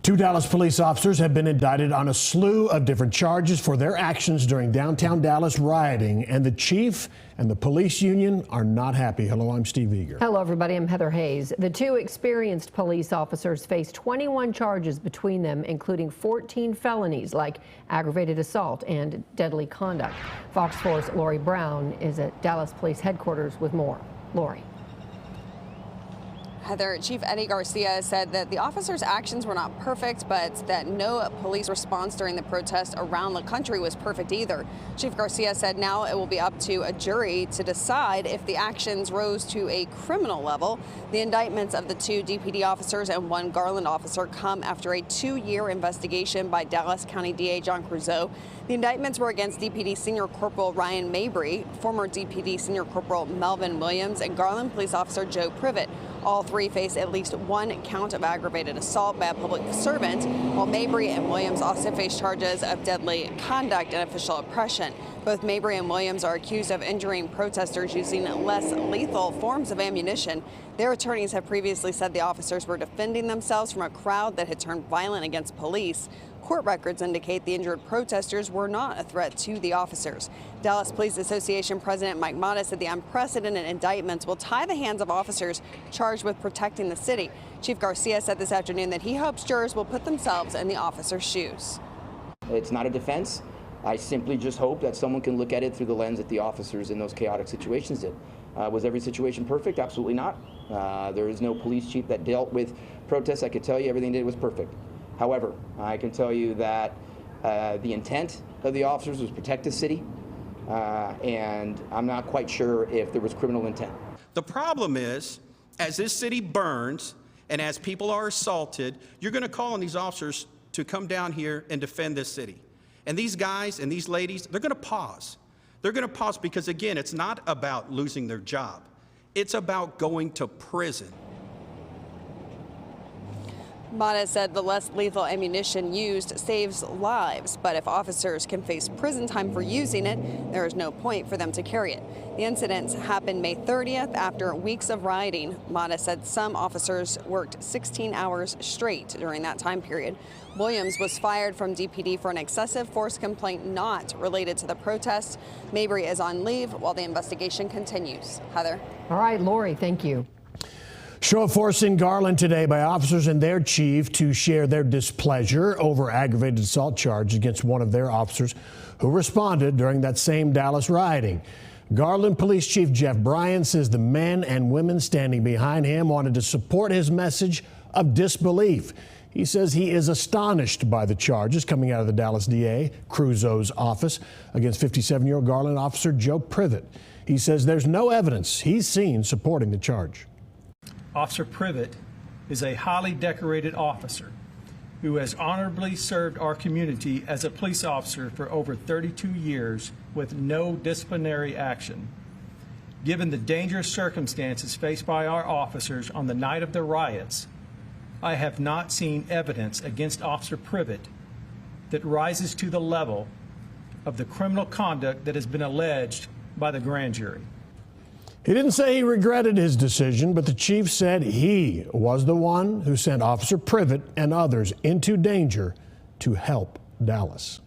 Two Dallas police officers have been indicted on a slew of different charges for their actions during downtown Dallas rioting, and the chief and the police union are not happy. Hello, I'm Steve Eager. Hello, everybody. I'm Heather Hayes. The two experienced police officers face 21 charges between them, including 14 felonies like aggravated assault and deadly conduct. Fox 4's Lori Brown is at Dallas Police Headquarters with more. Lori. Heather, Chief Eddie Garcia said that the officers' actions were not perfect, but that no police response during the protest around the country was perfect either. Chief Garcia said now it will be up to a jury to decide if the actions rose to a criminal level. The indictments of the two DPD officers and one Garland officer come after a 2-year investigation by Dallas County DA John Creuzot. The indictments were against DPD Senior Corporal Ryan Mabry, former DPD Senior Corporal Melvin Williams, and Garland Police Officer Joe Privet. All three face at least one count of aggravated assault by a public servant, while Mabry and Williams also face charges of deadly conduct and official oppression. Both Mabry and Williams are accused of injuring protesters using less lethal forms of ammunition. Their attorneys have previously said the officers were defending themselves from a crowd that had turned violent against police. Court records indicate the injured protesters were not a threat to the officers. Dallas Police Association President Mike Motta said the unprecedented indictments will tie the hands of officers charged with protecting the city. Chief Garcia said this afternoon that he hopes jurors will put themselves in the officers' shoes. It's not a defense. I simply just hope that someone can look at it through the lens that the officers in those chaotic situations did. Was every situation perfect? Absolutely not. There is no police chief that dealt with protests. I could tell you everything they did was perfect. However, I can tell you that the intent of the officers was to protect the city, and I'm not quite sure if there was criminal intent. The problem is, as this city burns and as people are assaulted, you're going to call on these officers to come down here and defend this city. And these guys and these ladies, they're going to pause. They're going to pause because, again, it's not about losing their job. It's about going to prison. Motta said the less lethal ammunition used saves lives, but if officers can face prison time for using it, there is no point for them to carry it. The incidents happened May 30th after weeks of rioting. Motta said some officers worked 16 hours straight during that time period. Williams was fired from DPD for an excessive force complaint not related to the protest. Mabry is on leave while the investigation continues. Heather. All right, Lori, thank you. Show of force in Garland today by officers and their chief to share their displeasure over aggravated assault charge against one of their officers who responded during that same Dallas rioting. Garland Police Chief Jeff Bryan says the men and women standing behind him wanted to support his message of disbelief. He says he is astonished by the charges coming out of the Dallas DA Creuzot's office against 57-year-old Garland officer Joe Privet. He says there's no evidence he's seen supporting the charge. Officer Privet is a highly decorated officer who has honorably served our community as a police officer for over 32 years with no disciplinary action. Given the dangerous circumstances faced by our officers on the night of the riots, I have not seen evidence against Officer Privet that rises to the level of the criminal conduct that has been alleged by the grand jury. He didn't say he regretted his decision, but the chief said he was the one who sent Officer Privet and others into danger to help Dallas.